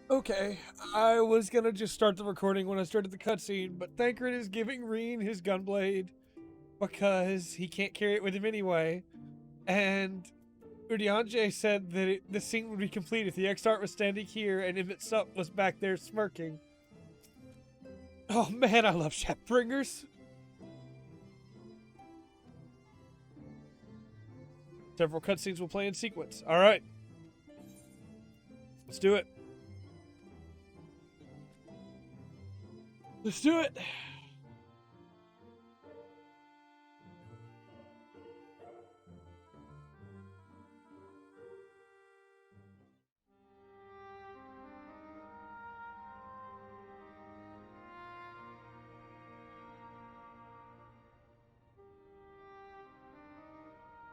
Okay, I was gonna just start the recording when I started the cutscene, but Thancred is giving Reen his gunblade because he can't carry it with him anyway. And Udianje said that the scene would be complete if the Exart was standing here and Emmett Sup was back there smirking. Oh man, I love Shepbringers. Several cutscenes will play in sequence. All right, let's do it. Let's do it.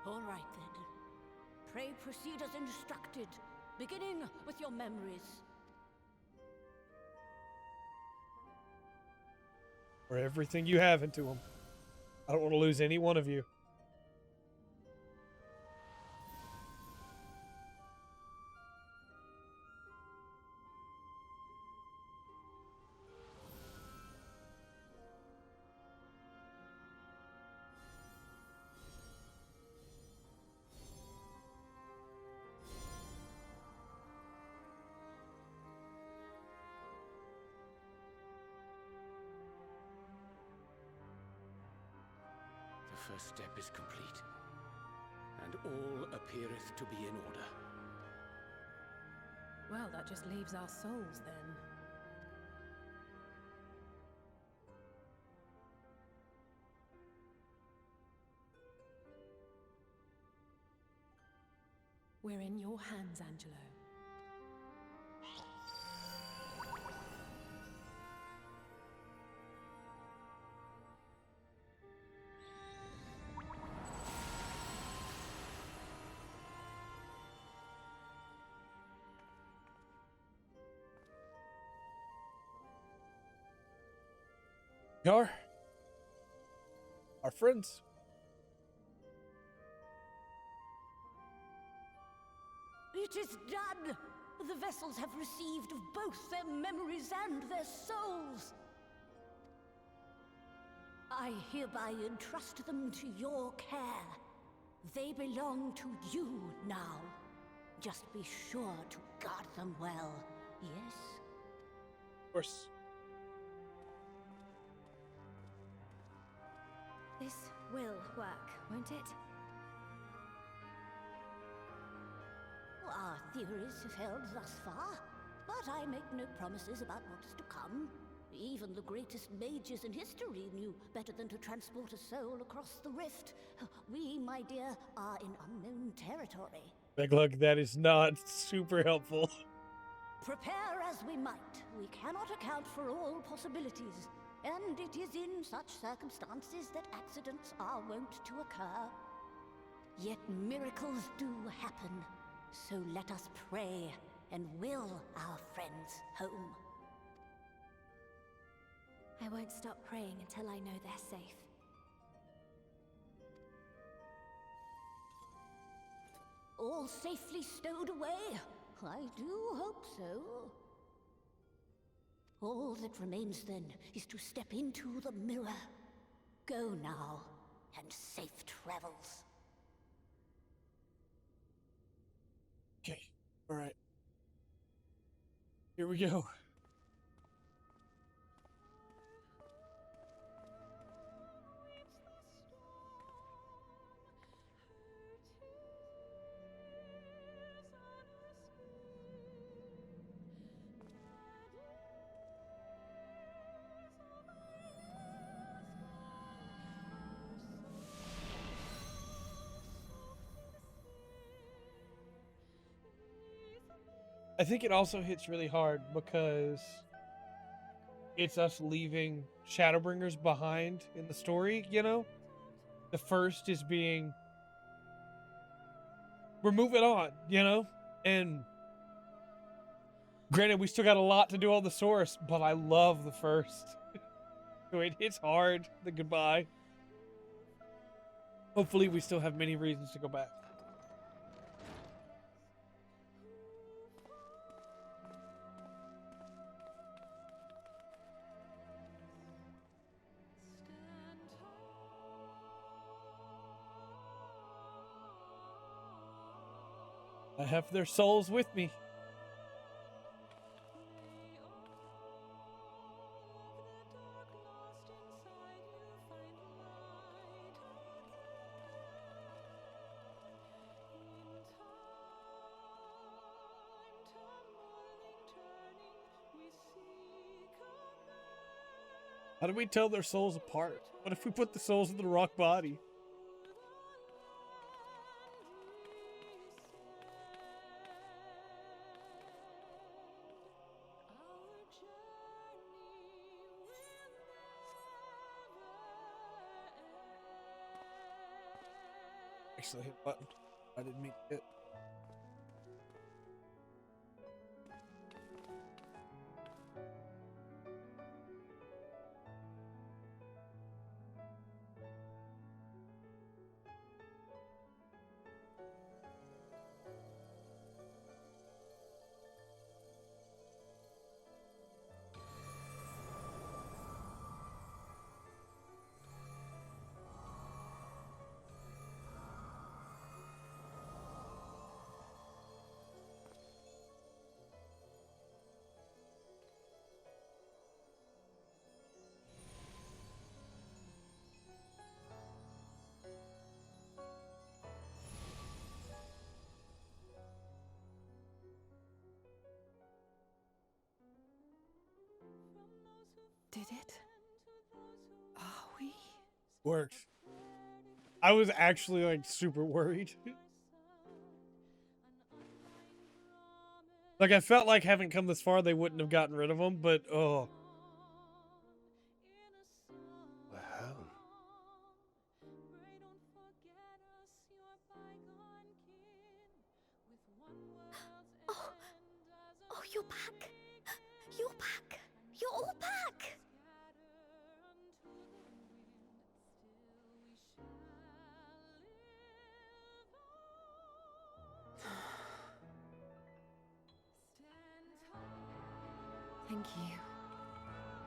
All right, then. Pray proceed as instructed, beginning with your memories. Pour everything you have into him. I don't want to lose any one of you. The first step is complete, and all appeareth to be in order. Well, that just leaves our souls, then. We're in your hands, Angelo. Yar, our friends. It is done! The vessels have received of both their memories and their souls. I hereby entrust them to your care. They belong to you now. Just be sure to guard them well, yes? Of course. This will work, won't it? Our theories have held thus far, but I make no promises about what is to come. Even the greatest mages in history knew better than to transport a soul across the rift. We, my dear, are in unknown territory. Beglug, that is not super helpful. Prepare as we might, we cannot account for all possibilities, and it is in such circumstances that accidents are wont to occur. Yet miracles do happen, so let us pray and will our friends home. I won't stop praying until I know they're safe. All safely stowed away? I do hope so. All that remains then is to step into the mirror. Go now, and safe travels. Okay, all right. Here we go. I think it also hits really hard because it's us leaving Shadowbringers behind in the story, you know? The first is being... We're moving on, you know? And granted, we still got a lot to do on the source, but I love the first. So it hits hard, the goodbye. Hopefully we still have many reasons to go back. I have their souls with me. How do we tell their souls apart? What if we put the souls in the rock body? Actually, hit a button. I didn't mean to hit. Did it? Are we? Worked. I was actually like super worried. Like I felt like having come this far, they wouldn't have gotten rid of him, but oh. We're home. Oh, you're back. You're back. You're all back. Thank you.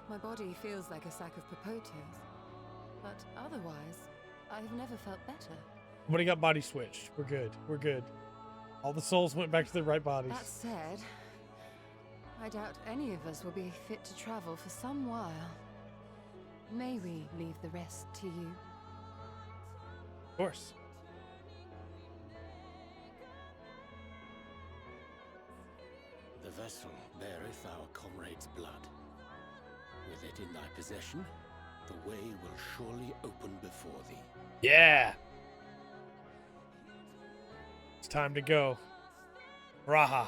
My body feels like a sack of potatoes, but otherwise, I've never felt better. Somebody got body switched. We're good. We're good. All the souls went back to their right bodies. That said, I doubt any of us will be fit to travel for some while. May we leave the rest to you? Of course. The vessel beareth our comrade's blood. With it in thy possession, the way will surely open before thee. Yeah. It's time to go. Raha.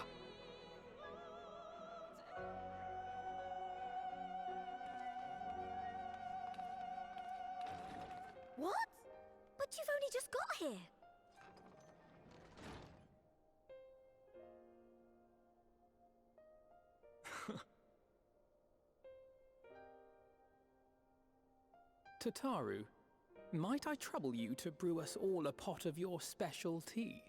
What? But you've only just got here. Tataru, might I trouble you to brew us all a pot of your special tea?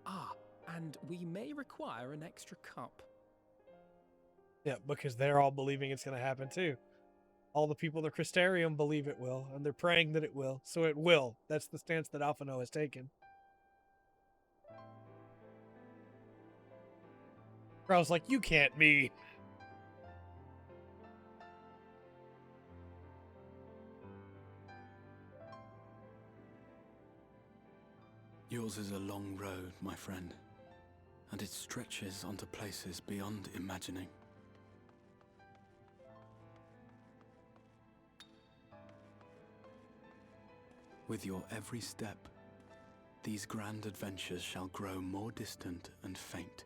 Ah, and we may require an extra cup. Yeah, because they're all believing it's going to happen too. All the people in the Crystarium believe it will, and they're praying that it will. So it will. That's the stance that Alphino has taken. I was like, you can't be. Yours is a long road, my friend, and it stretches onto places beyond imagining. With your every step, these grand adventures shall grow more distant and faint.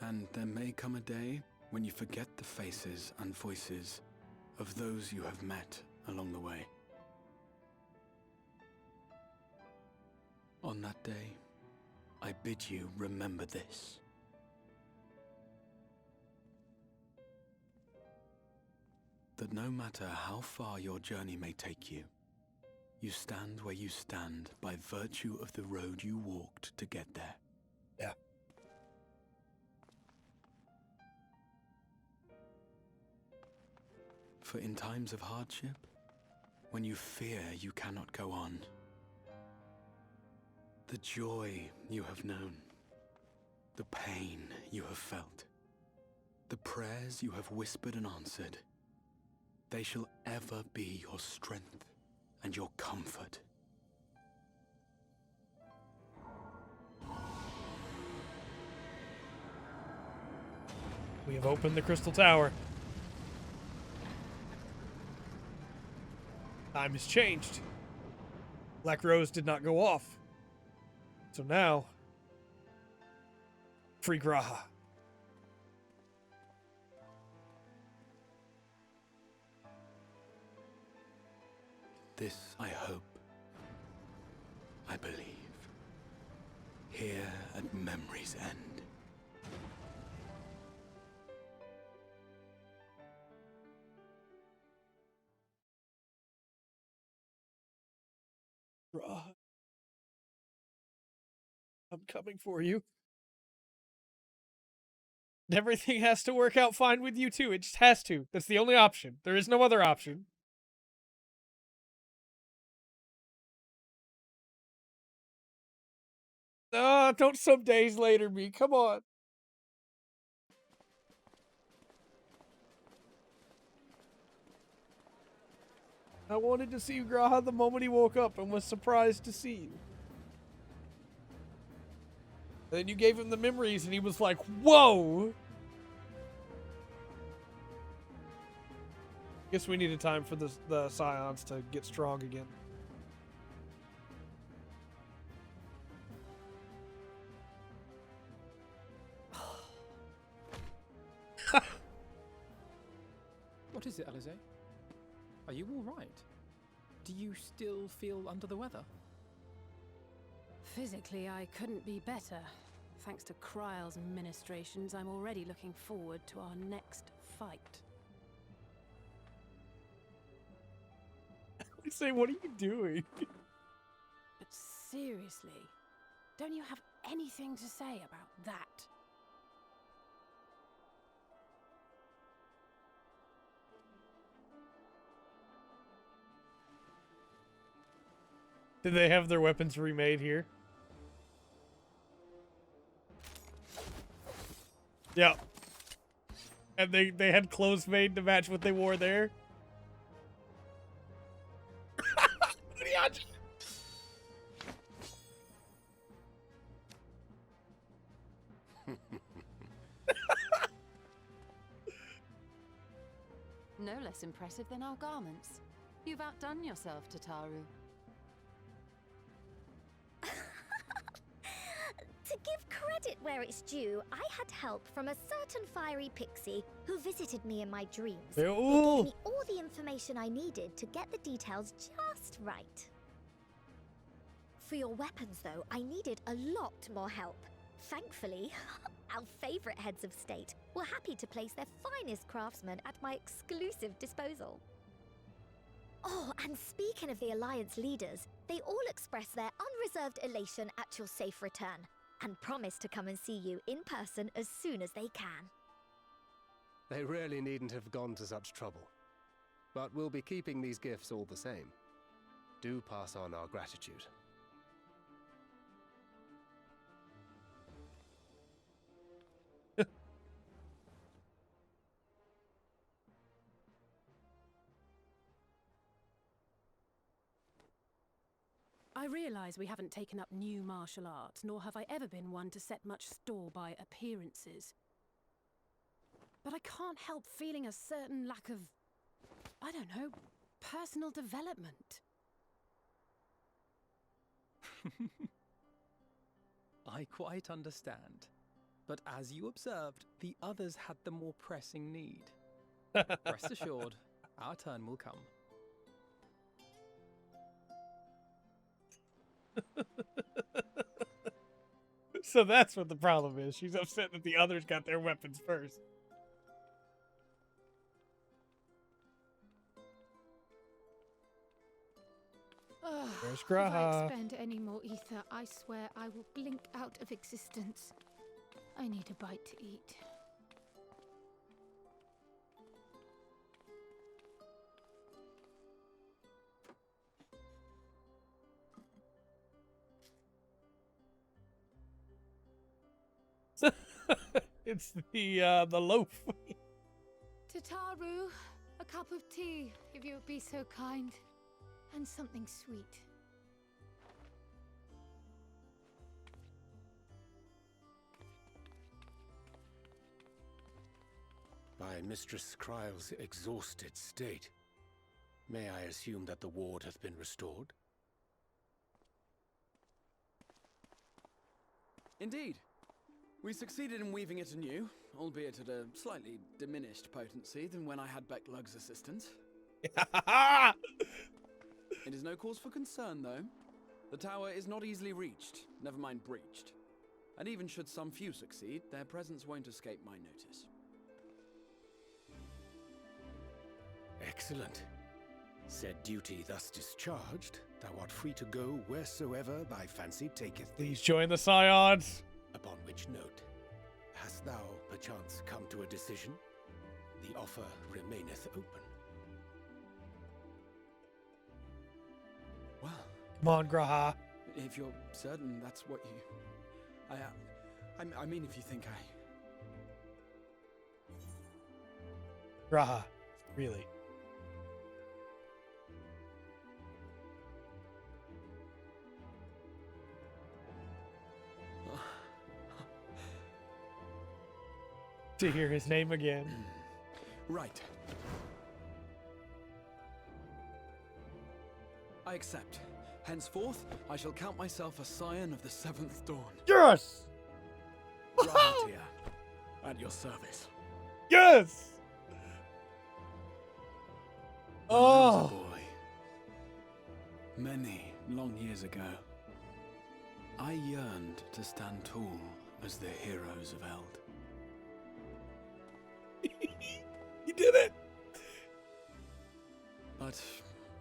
And there may come a day when you forget the faces and voices of those you have met along the way. On that day, I bid you remember this. That no matter how far your journey may take you, you stand where you stand by virtue of the road you walked to get there. Yeah. For in times of hardship, when you fear you cannot go on. The joy you have known, the pain you have felt, the prayers you have whispered and answered, they shall ever be your strength and your comfort. We have opened the Crystal Tower. Time has changed. Black Rose did not go off. So now, free G'raha. This I hope, I believe, here at memory's end. G'raha. I'm coming for you. And everything has to work out fine with you too. It just has to. That's the only option. There is no other option. Ah, don't some days later me. Come on. I wanted to see G'raha the moment he woke up and was surprised to see you. Then you gave him the memories and he was like, whoa! Guess we needed time for the Scions to get strong again. What is it, Alisaie? Are you all right? Do you still feel under the weather? Physically, I couldn't be better. Thanks to Kryle's ministrations, I'm already looking forward to our next fight. I say, what are you doing? But seriously, don't you have anything to say about that? Did they have their weapons remade here? Yeah. And they had clothes made to match what they wore there. No less impressive than our garments. You've outdone yourself, Tataru. To give credit where it's due, I had help from a certain fiery pixie who visited me in my dreams. They gave me all the information I needed to get the details just right. For your weapons, though, I needed a lot more help. Thankfully, our favorite heads of state were happy to place their finest craftsmen at my exclusive disposal. Oh, and speaking of the Alliance leaders, they all expressed their unreserved elation at your safe return, and promise to come and see you in person as soon as they can. They really needn't have gone to such trouble. But we'll be keeping these gifts all the same. Do pass on our gratitude. I realize we haven't taken up new martial arts, nor have I ever been one to set much store by appearances. But I can't help feeling a certain lack of, I don't know, personal development. I quite understand. But as you observed, the others had the more pressing need. Rest assured, our turn will come. So that's what the problem is. She's upset that the others got their weapons first. There's If I G'raha. expend any more ether, I swear I will blink out of existence. I need a bite to eat. It's the loaf. Tataru, a cup of tea, if you would be so kind. And something sweet. By Mistress Kryle's exhausted state, may I assume that the ward hath been restored? Indeed. We succeeded in weaving it anew, albeit at a slightly diminished potency than when I had Becklug's assistance. It is no cause for concern, though. The tower is not easily reached, never mind breached. And even should some few succeed, their presence won't escape my notice. Excellent. Said duty thus discharged, thou art free to go wheresoever thy fancy taketh thee. Please join the Scions. Upon which note, hast thou perchance come to a decision? The offer remaineth open. Well, Come on, Graha. if you're certain that's what you... I mean, if you think Graha. Really. To hear his name again. Right. I accept. Henceforth, I shall count myself a scion of the Seventh Dawn. Yes! Rahatia, at your service. Yes! When I was Oh! a boy, many long years ago, I yearned to stand tall as the heroes of Eld. He did it! But,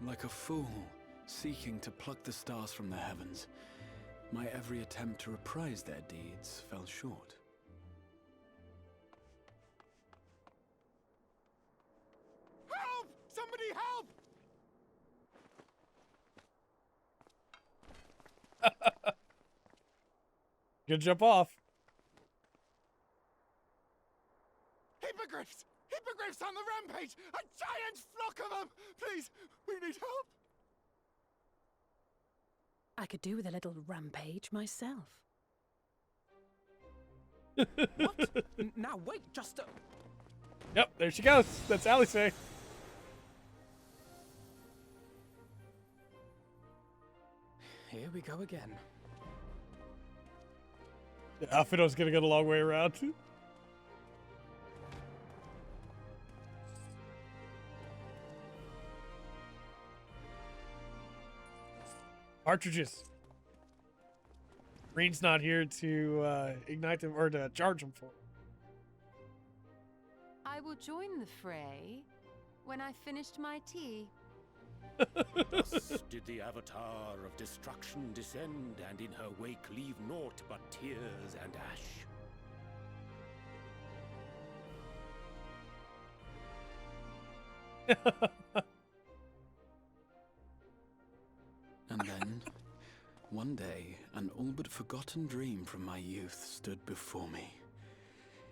like a fool, seeking to pluck the stars from the heavens, my every attempt to reprise their deeds fell short. Help! Somebody help! Good jump off. Hippogriffs! Hippogriffs on the rampage! A giant flock of them! Please, we need help! I could do with a little rampage myself. What? Now wait, just a... Yep, there she goes. That's Alice. Here we go again. Alphado's gonna go the long way around. Partridges. Green's not here to ignite them or to charge them for. I will join the fray when I've finished my tea. Thus did the Avatar of Destruction descend, and in her wake leave naught but tears and ash. And then, one day, an all but forgotten dream from my youth stood before me,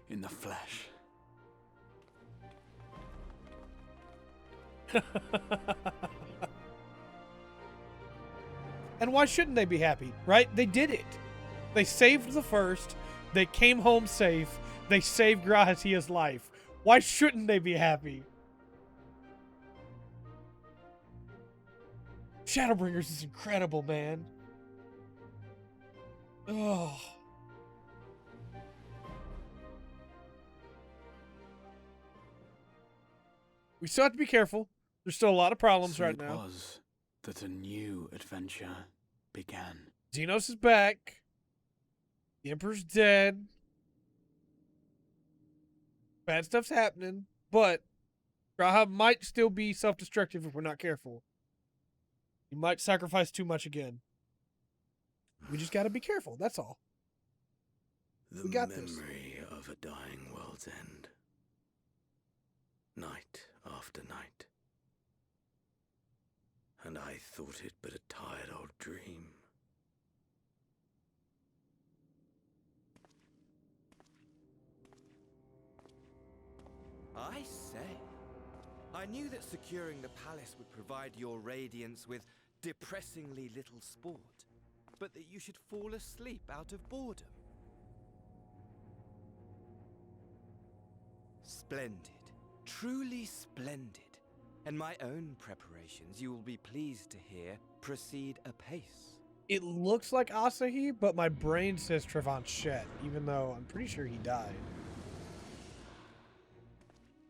in the flesh. And why shouldn't they be happy, right? They did it. They saved the first. They came home safe. They saved Grahatia's life. Why shouldn't they be happy? Shadowbringers is incredible, man. Oh. We still have to be careful. There's still a lot of problems So right it now. was that a new adventure began. Xenos is back. The Emperor's dead. Bad stuff's happening, but Graha might still be self-destructive if we're not careful. He might sacrifice too much again. We just gotta be careful, that's all. The We got this. memory of a dying world's end. Night after night. And I thought it but a tired old dream. I knew that securing the palace would provide your radiance with depressingly little sport, but that you should fall asleep out of boredom. Splendid. Truly splendid. And my own preparations, you will be pleased to hear, proceed apace. It looks like Asahi, but my brain says Trevant Shet, even though I'm pretty sure he died.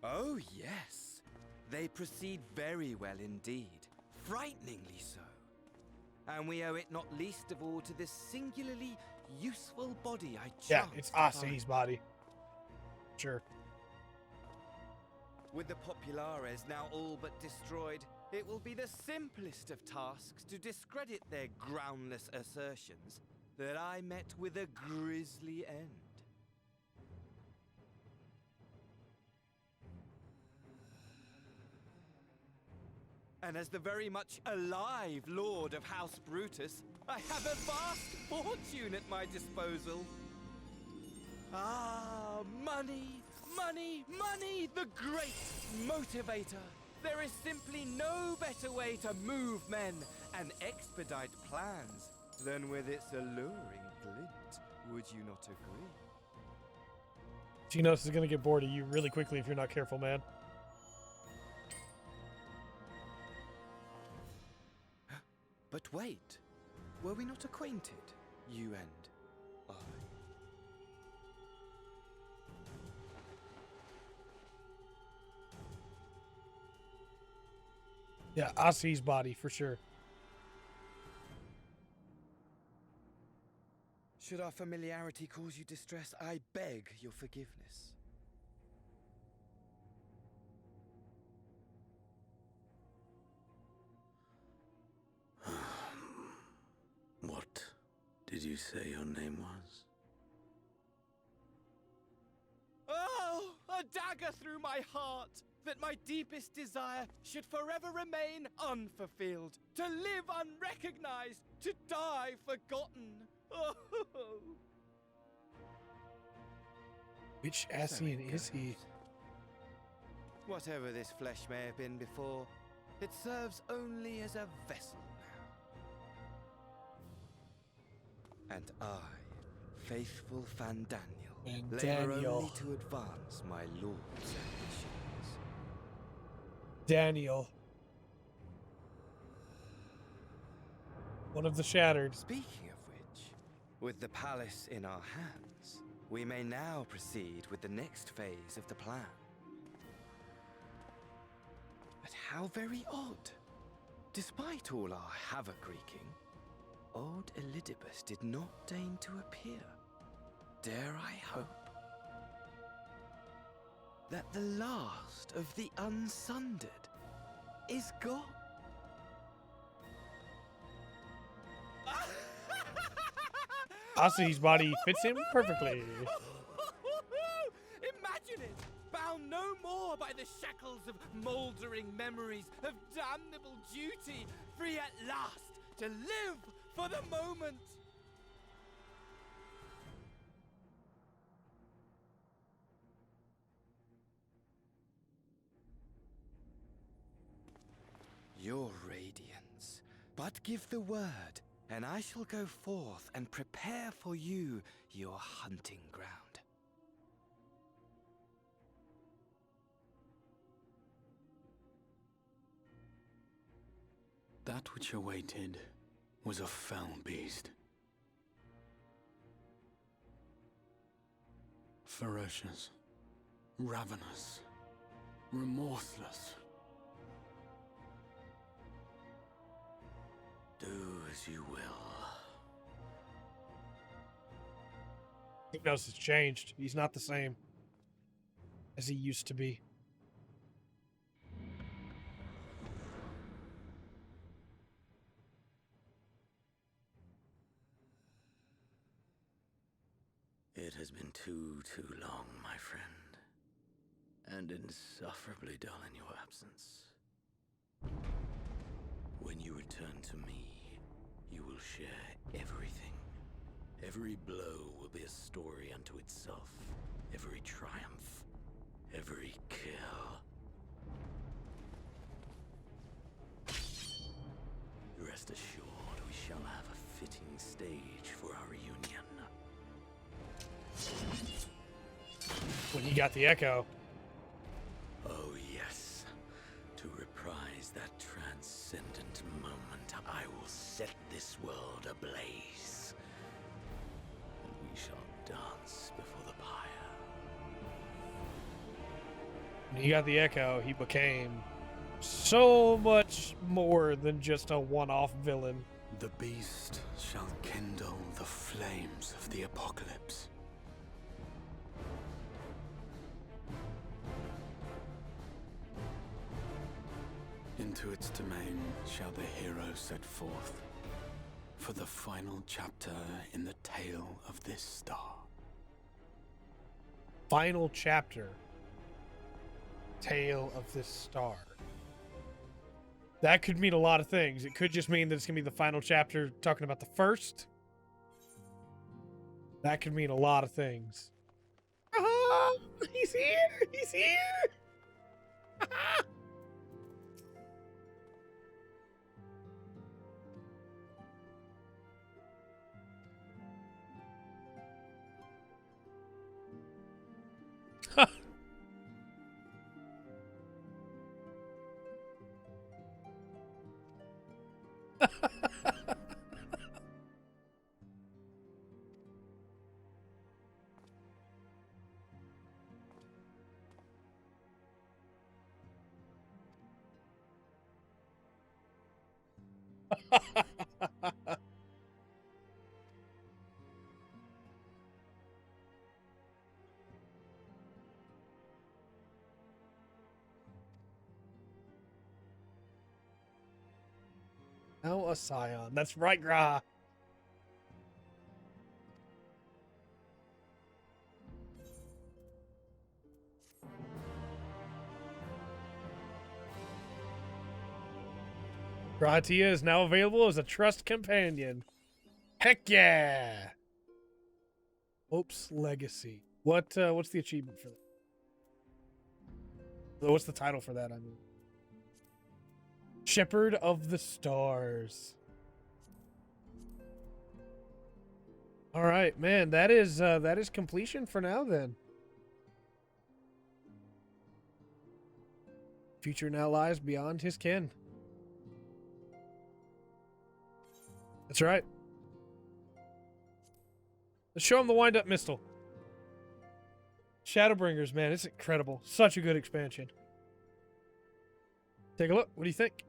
Oh, yes. They proceed very well indeed. Frighteningly so. And we owe it not least of all to this singularly useful body I chanced. Yeah, it's Asahi's body. Sure. With the Populares now all but destroyed, it will be the simplest of tasks to discredit their groundless assertions that I met with a grisly end. And as the very much alive Lord of House Brutus, I have a vast fortune at my disposal. Ah, money! Money, money, the great motivator. There is simply no better way to move men and expedite plans than with its alluring glint. Would you not agree? Genos is going to get bored of you really quickly if you're not careful, man. But wait, were we not acquainted, you and I? Yeah, Asahi's body, for sure. Should our familiarity cause you distress, I beg your forgiveness. What did you say your name was? Oh, a dagger through my heart! That my deepest desire should forever remain unfulfilled, to live unrecognized, to die forgotten. Oh. Which Ascian is he? Whatever this flesh may have been before, it serves only as a vessel now. And I, faithful Fandaniel, labor only to advance my lord's ambitions. Daniel. One of the Shattered. Speaking of which, with the palace in our hands, we may now proceed with the next phase of the plan. But how very odd. Despite all our havoc-wreaking, old Elidibus did not deign to appear. Dare I hope that the last of the unsundered is gone? Asahi's body fits him perfectly. Imagine it! Bound no more by the shackles of mouldering memories of damnable duty, free at last to live for the moment! Your radiance, but give the word, and I shall go forth and prepare for you your hunting ground. That which awaited was a fell beast. Ferocious, ravenous, remorseless. Do as you will. Genos has changed. He's not the same as he used to be. It has been too long, my friend, and insufferably dull in your absence. When you return to me, you will share everything. Every blow will be a story unto itself. Every triumph, every kill. Rest assured, we shall have a fitting stage for our reunion. When you got the echo. Oh yes. To reprise that transcendent moment, I will set this world ablaze. And we shall dance before the pyre. When he got the echo, he became so much more than just a one-off villain. The beast shall kindle the flames of the apocalypse. Into its domain shall the hero set forth for the final chapter in the tale of this star. Final chapter. Tale of this star. That could mean a lot of things. It could just mean that it's going to be the final chapter talking about the first. That could mean a lot of things. Oh, he's here! He's here! Now a scion. That's right, Gra. Gratia is now available as a trust companion. Heck yeah! Hope's Legacy. What's the achievement for that? What's the title for that? I mean, Shepherd of the Stars. All right, man. That is completion for now. Then. Future now lies beyond his ken. That's right. Let's show him the wind-up Mistle. Shadowbringers, man, it's incredible. Such a good expansion. Take a look. What do you think?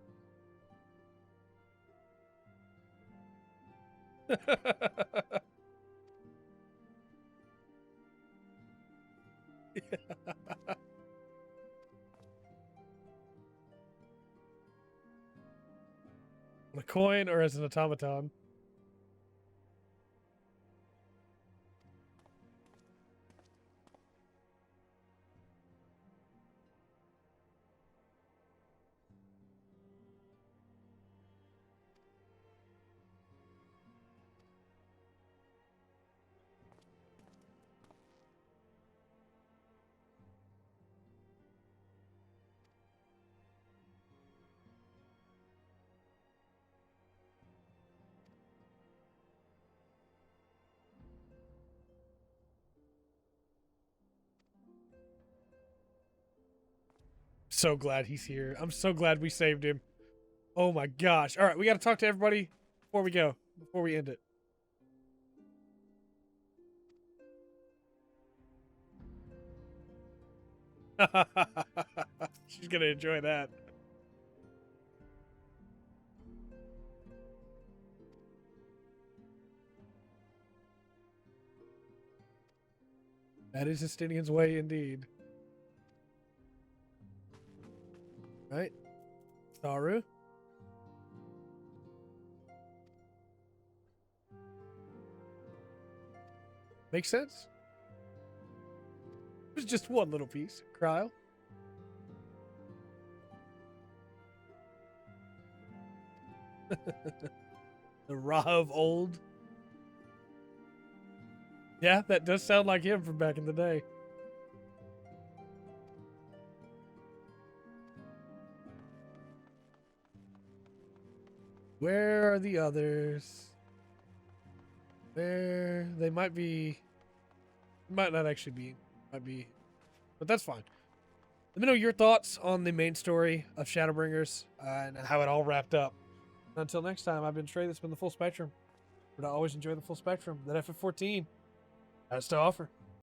On a coin or as an automaton? So glad he's here. I'm so glad we saved him. Oh my gosh. All right, we got to talk to everybody before we go, before we end it. She's going to enjoy that. That is Justinian's way indeed. Right? Saru? Makes sense? It was just one little piece. Kryl? The Ra of old? Yeah, that does sound like him from back in the day. Where are the others? Where they might be, might not actually be, might be, but that's fine. Let me know your thoughts on the main story of Shadowbringers and how it all wrapped up. Until next time, I've been Trey. That's been the Full Spectrum. But I always enjoy the full spectrum that FF14 has to offer.